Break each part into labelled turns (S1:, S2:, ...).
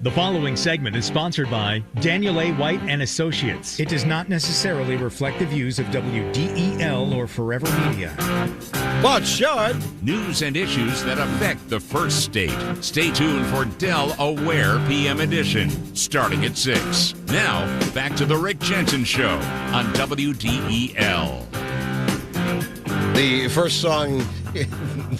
S1: The following segment is sponsored by Daniel A. White and Associates.
S2: It does not necessarily reflect the views of WDEL or Forever Media.
S3: Well, it should.
S4: News and issues that affect the first state. Stay tuned for Del Aware PM edition, starting at 6. Now, back to the Rick Jensen Show on WDEL.
S3: The first song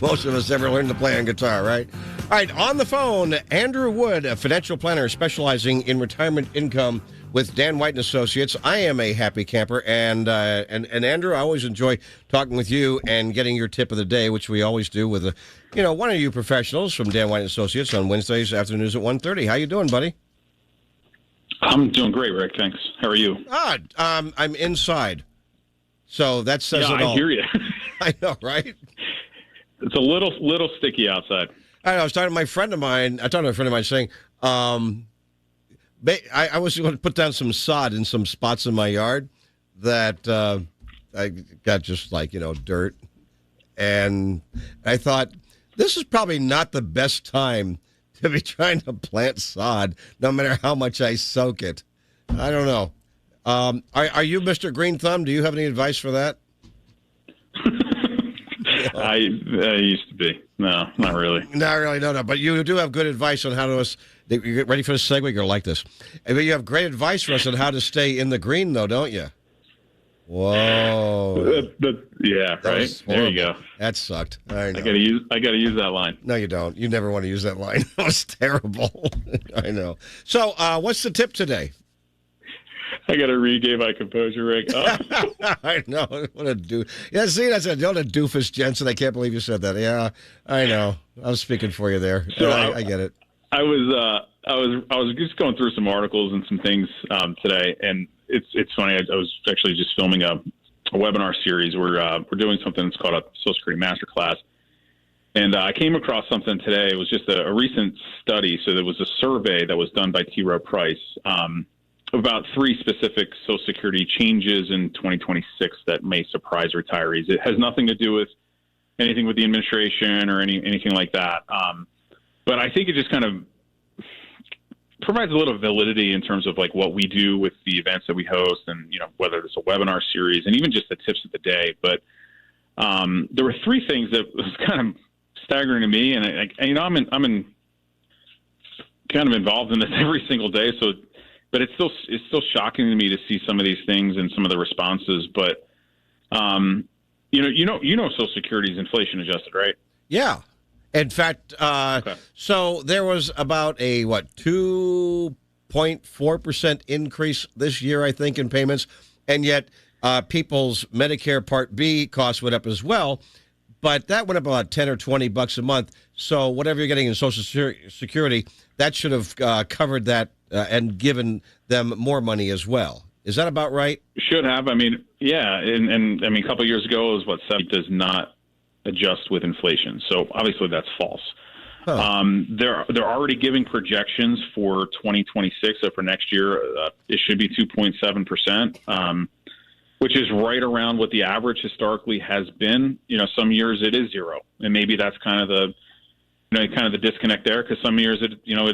S3: most of us ever learned to play on guitar, right? All right, on the phone, Andrew Wood, a financial planner specializing in retirement income with Dan White and Associates. I am a happy camper, and Andrew, I always enjoy talking with you and getting your tip of the day, which we always do with one of you professionals from Dan White and Associates on Wednesdays afternoons at 1:30. How you doing, buddy?
S5: I'm doing great, Rick. Thanks. How are you?
S3: I'm inside, so that says it all.
S5: I hear you.
S3: I know, right?
S5: It's a little sticky outside.
S3: I was talking to a friend of mine saying, I was going to put down some sod in some spots in my yard that I got just dirt. And I thought, this is probably not the best time to be trying to plant sod, no matter how much I soak it. I don't know. Are you Mr. Green Thumb? Do you have any advice for that?
S5: I used to be. No, not really.
S3: Not really, no. But you do have good advice on how to... You get ready for this segue? You're going to like this. You have great advice for us on how to stay in the green, though, don't you? Whoa.
S5: Yeah, right? There you go.
S3: That sucked. I know.
S5: I gotta use that line.
S3: No, you don't. You never want to use that line. That was terrible. I know. So, what's the tip today?
S5: I got to regain my composure, Rick. Oh.
S3: I know. What a doof. Yeah, see, that's a doofus, Jensen. I can't believe you said that. Yeah, I know. I was speaking for you there. So I get it.
S5: I was just going through some articles and some things today, and it's funny. I was actually just filming a webinar series. We're doing something that's called a Social Security Masterclass, and I came across something today. It was just a recent study. So there was a survey that was done by T. Rowe Price. About 3 specific Social Security changes in 2026 that may surprise retirees. It has nothing to do with anything with the administration or anything like that. But I think it just kind of provides a little validity in terms of what we do with the events that we host, and whether it's a webinar series and even just the tips of the day. But there were 3 things that was kind of staggering to me, and I'm in kind of involved in this every single day, so. But it's still shocking to me to see some of these things and some of the responses. But Social Security is inflation adjusted, right?
S3: Yeah. In fact, okay. So there was about a 2.4% increase this year, I think, in payments, and yet people's Medicare Part B costs went up as well. But that went up about $10 or $20 a month. So whatever you're getting in Social Security, that should have covered that and given them more money as well. Is that about right?
S5: Should have. I mean, yeah. And a couple of years ago, it was 7 does not adjust with inflation. So obviously that's false. Huh. They're already giving projections for 2026. So for next year, it should be 2.7%. Which is right around what the average historically has been. Some years it is 0, and maybe that's kind of the disconnect there, because some years it's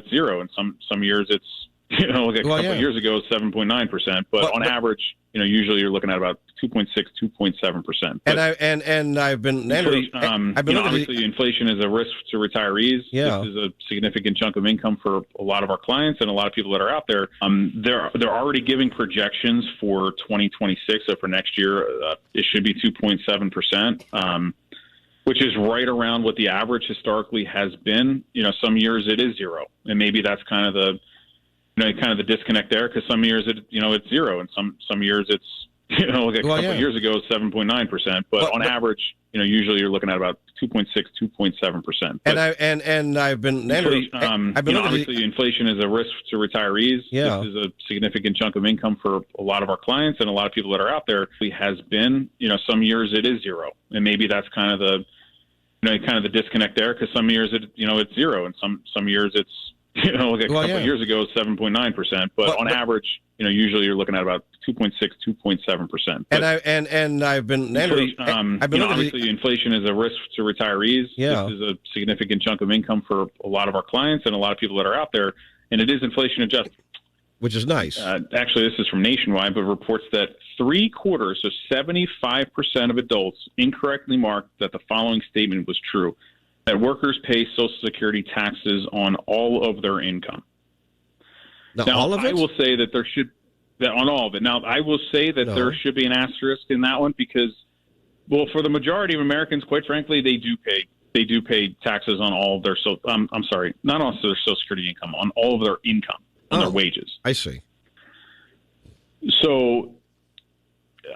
S5: 0, and some years it's a couple of years ago 7.9%, but on average, usually you're looking at about 2.6, 2.7%.
S3: And I've been
S5: obviously inflation is a risk to retirees.
S3: Yeah.
S5: This is a significant chunk of income for a lot of our clients and a lot of people that are out there. They're already giving projections for 2026. So for next year, it should be 2.7%. Which is right around what the average historically has been. Some years it is 0, and maybe that's kind of the disconnect there, because some years it's 0, and some years it's a couple of years ago 7.9%, but on average, usually you're looking at about 2.6, 2.7%. Obviously inflation is a risk to retirees.
S3: Yeah.
S5: This is a significant chunk of income for a lot of our clients and a lot of people that are out there. It has been, some years it is 0, and maybe that's kind of the disconnect there, because some years it's 0, and some years it's a couple of years ago 7.9%, but on average, usually you're looking at about 2.6, 2.7%. Obviously inflation is a risk to retirees.
S3: Yeah.
S5: This is a significant chunk of income for a lot of our clients and a lot of people that are out there. and it is inflation adjusted.
S3: Which is nice.
S5: Actually, this is from Nationwide, but reports that 3/4, so 75% of adults incorrectly marked that the following statement was true, that workers pay Social Security taxes on all of their income.
S3: Now all of it?
S5: I will say that on all of it. Now, I will say that there should be an asterisk in that one because, well, for the majority of Americans, quite frankly, they do pay taxes on all of their I'm sorry, not on their Social Security income, on all of their income, on their wages.
S3: I see.
S5: So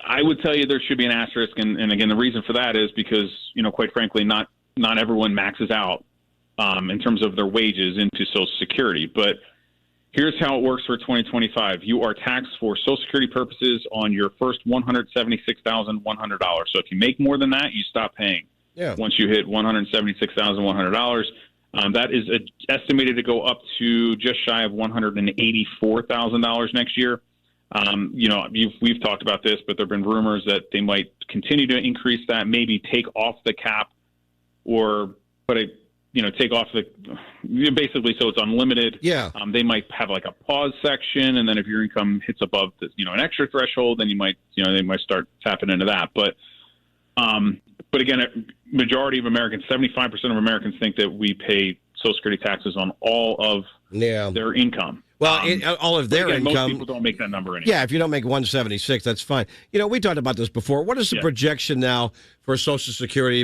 S5: I would tell you there should be an asterisk, and again, the reason for that is because, quite frankly, not everyone maxes out in terms of their wages into Social Security. But here's how it works for 2025. You are taxed for Social Security purposes on your first $176,100. So if you make more than that, you stop paying.
S3: Yeah.
S5: Once you hit $176,100, that is estimated to go up to just shy of $184,000 next year. We've talked about this, but there have been rumors that they might continue to increase that, maybe take off the cap, or take off basically so it's unlimited.
S3: Yeah.
S5: They might have like a pause section, and then if your income hits above an extra threshold, then they might start tapping into that. But again, a majority of Americans, 75% of Americans, think that we pay Social Security taxes on all of their income.
S3: Well, all of their income.
S5: Most people don't make that number anymore.
S3: Yeah, if you don't make 176, that's fine. We talked about this before. What is the projection now for Social Security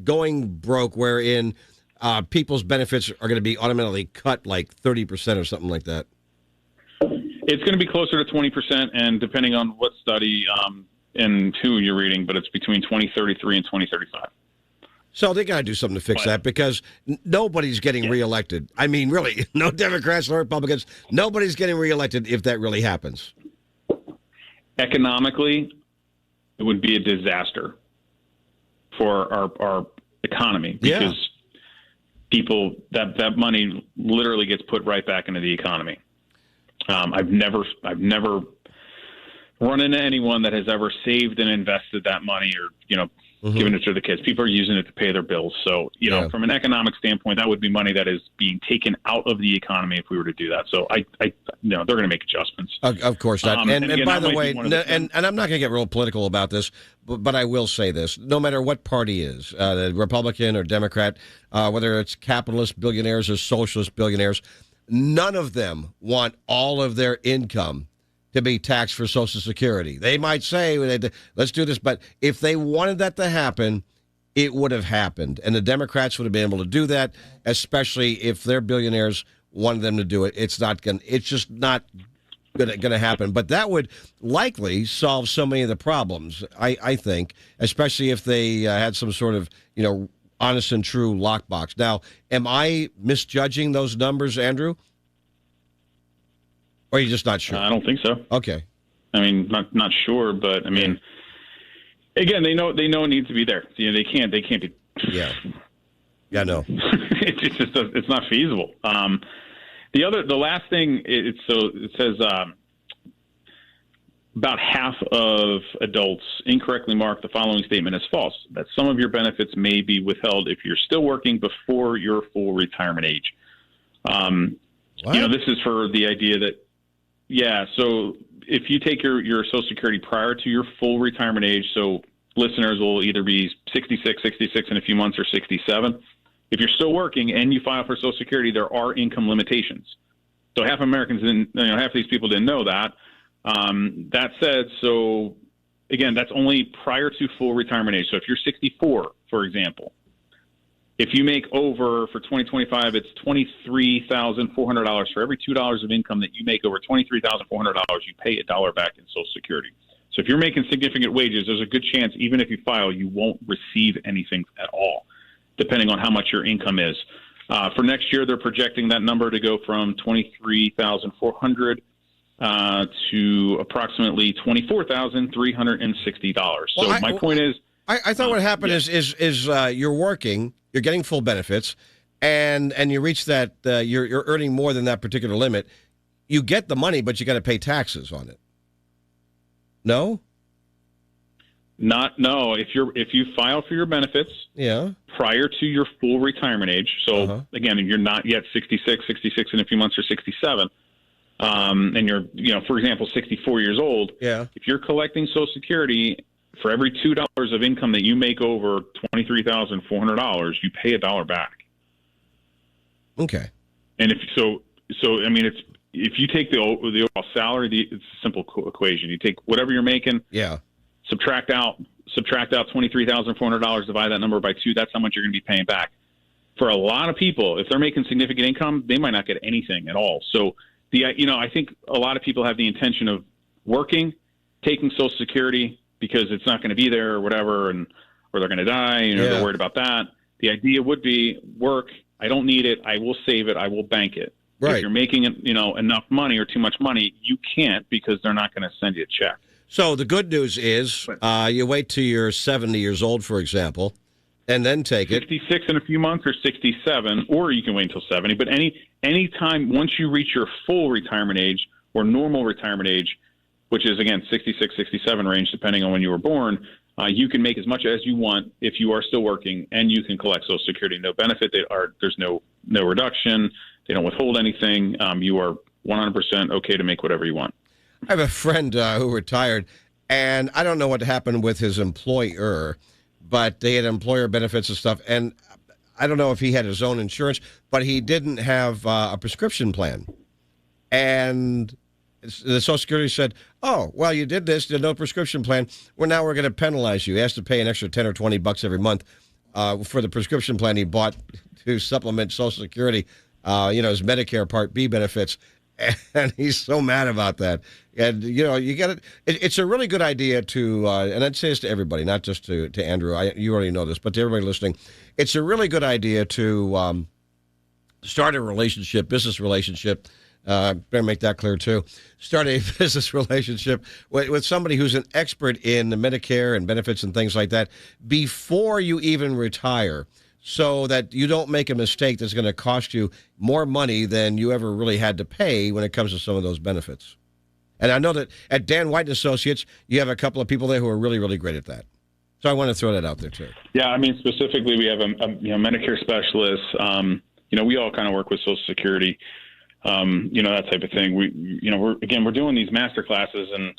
S3: going broke, wherein people's benefits are going to be automatically cut like 30% or something like that?
S5: It's going to be closer to 20%, and depending on what study and who you're reading, but it's between 2033 and 2035.
S3: So they got to do something to fix that because nobody's getting reelected. I mean, really, no Democrats, no Republicans. Nobody's getting reelected if that really happens.
S5: Economically, it would be a disaster for our economy because people that money literally gets put right back into the economy. I've never run into anyone that has ever saved and invested that money or given it to the kids. People are using it to pay their bills. So, from an economic standpoint, that would be money that is being taken out of the economy if we were to do that. So they're going to make adjustments.
S3: Of course not. And
S5: again,
S3: by the way, and I'm not going to get real political about this, but I will say this. No matter what party is, the Republican or Democrat, whether it's capitalist billionaires or socialist billionaires, none of them want all of their income to be taxed for Social Security. They might say, let's do this, but if they wanted that to happen, it would have happened. And the Democrats would have been able to do that, especially if their billionaires wanted them to do it. It's just not going to happen. But that would likely solve so many of the problems, I think, especially if they had some sort of, honest and true lockbox. Now, am I misjudging those numbers, Andrew? Or are you just not sure?
S5: I don't think so.
S3: Okay.
S5: I mean, not sure, but I mean, again, they know it needs to be there. They can't be.
S3: Yeah. Yeah. No.
S5: it's not feasible. The last thing it says about half of adults incorrectly mark the following statement as false: that some of your benefits may be withheld if you're still working before your full retirement age. This is for the idea that. Yeah, so if you take your Social Security prior to your full retirement age, so listeners will either be 66 in a few months, or 67. If you're still working and you file for Social Security, there are income limitations. So half of these people didn't know that. That said, so again, that's only prior to full retirement age. So if you're 64, for example, if you make over, for 2025, it's $23,400. For every $2 of income that you make over $23,400, you pay $1 back in Social Security. So if you're making significant wages, there's a good chance, even if you file, you won't receive anything at all, depending on how much your income is. For next year, they're projecting that number to go from $23,400 to approximately $24,360. So my point is,
S3: I thought what happened is you're working, you're getting full benefits, and you reach that you're earning more than that particular limit. You get the money, but you got to pay taxes on it. No?
S5: No. If you file for your benefits, prior to your full retirement age. So again, you're not yet 66 in a few months, or 67, and you're, for example, 64 years old.
S3: Yeah.
S5: If you're collecting Social Security, for every $2 of income that you make over $23,400, you pay $1 back.
S3: Okay.
S5: And if I mean, if you take the overall salary, it's a simple equation. You take whatever you're making.
S3: Yeah.
S5: Subtract out $23,400, divide that number by 2. That's how much you're going to be paying back. For a lot of people, if they're making significant income, they might not get anything at all. So I think a lot of people have the intention of working, taking Social Security because it's not going to be there or whatever, or they're going to die. They're worried about that. The idea would be work. I don't need it. I will save it. I will bank it.
S3: Right.
S5: If you're making enough money or too much money, you can't, because they're not going to send you a check.
S3: So the good news is you wait till you're 70 years old, for example, and then take
S5: 66 in a few months, or 67, or you can wait until 70. But any time once you reach your full retirement age or normal retirement age, which is, again, 66, 67 range, depending on when you were born, you can make as much as you want if you are still working, and you can collect Social Security. No benefit. There's no reduction. They don't withhold anything. You are 100% okay to make whatever you want.
S3: I have a friend who retired, and I don't know what happened with his employer, but they had employer benefits and stuff, and I don't know if he had his own insurance, but he didn't have a prescription plan. And the Social Security said, oh, well, you did this, did no prescription plan. Well, now we're going to penalize you. He has to pay an extra $10 or $20 every month for the prescription plan he bought to supplement Social Security, his Medicare Part B benefits. And he's so mad about that. And, you got it. It's a really good idea to, and I'd say this to everybody, not just to Andrew. You already know this, but to everybody listening, it's a really good idea to start a relationship, business relationship. Better make that clear, too. Start a business relationship with somebody who's an expert in the Medicare and benefits and things like that before you even retire, so that you don't make a mistake that's going to cost you more money than you ever really had to pay when it comes to some of those benefits. And I know that at Dan White & Associates, you have a couple of people there who are really, really great at that. So I want to throw that out there, too.
S5: Yeah, I mean, specifically, we have a Medicare specialist. We all kind of work with Social Security, that type of thing. We're doing these master classes, and,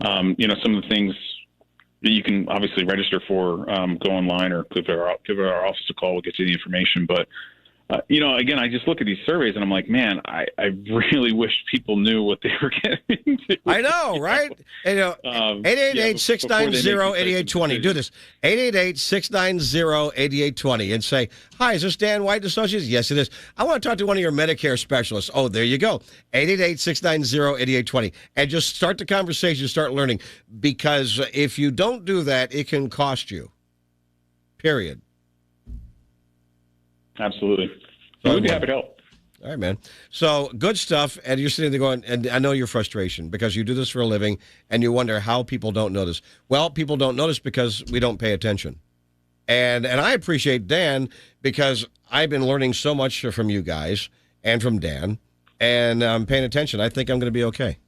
S5: some of the things that you can obviously register for, go online or give our office a call. We'll get you the information. But, again, I just look at these surveys and I'm like, man, I really wish people knew what they were getting into.
S3: I know, right? 888-690-8820. Do this. 888-690-8820 and say, hi, is this Dan White & Associates? Yes, it is. I want to talk to one of your Medicare specialists. Oh, there you go. 888-690-8820. And just start the conversation, start learning. Because if you don't do that, it can cost you. Period.
S5: Absolutely. So we'd be happy to help.
S3: All right, man. So good stuff. And you're sitting there going, and I know your frustration because you do this for a living and you wonder how people don't notice. Well, people don't notice because we don't pay attention. And I appreciate Dan because I've been learning so much from you guys and from Dan, and I'm paying attention. I think I'm going to be okay.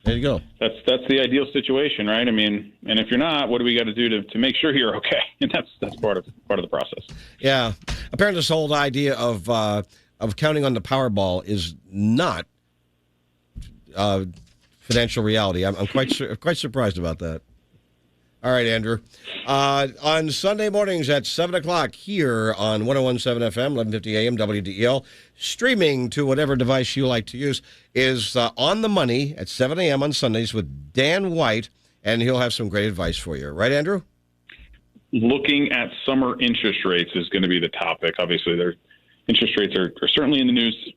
S3: There you go.
S5: That's the ideal situation, right? I mean, and if you're not, what do we got to do to make sure you're okay? And that's part of the process. Yeah.
S3: Apparently, this whole idea of counting on the Powerball is not financial reality. I'm quite surprised about that. All right, Andrew. On Sunday mornings at 7 o'clock here on 101.7 FM, 1150 AM, WDEL, streaming to whatever device you like to use, is On the Money at 7 a.m. on Sundays with Dan White, and he'll have some great advice for you. Right, Andrew?
S5: Looking at summer interest rates is going to be the topic. Obviously, their interest rates are certainly in the news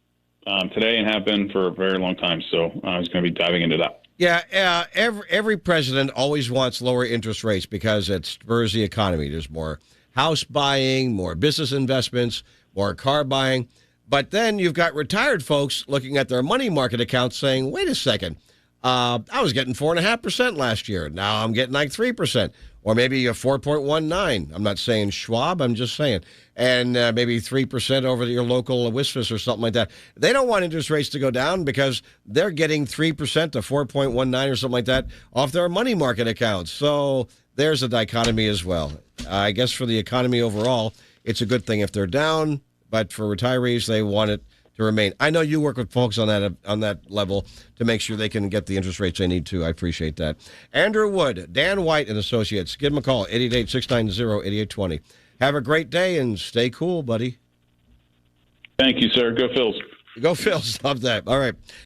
S5: today and have been for a very long time, so I was going to be diving into that.
S3: Yeah, every president always wants lower interest rates because it spurs the economy. There's more house buying, more business investments, more car buying. But then you've got retired folks looking at their money market accounts saying, wait a second, I was getting 4.5% last year. Now I'm getting like 3%. or maybe a 4.19. I'm not saying Schwab, I'm just saying. And maybe 3% over your local WSFS or something like that. They don't want interest rates to go down because they're getting 3% to 4.19 or something like that off their money market accounts. So there's a dichotomy as well. I guess for the economy overall, it's a good thing if they're down, but for retirees, they want it to remain. I know you work with folks on that level to make sure they can get the interest rates they need to. I appreciate that. Andrew Wood, Dan White and Associates. Give them a call, 888-690-8820. Have a great day and stay cool, buddy.
S5: Thank you, sir. Go Phils.
S3: Go Phils. Love that. All right.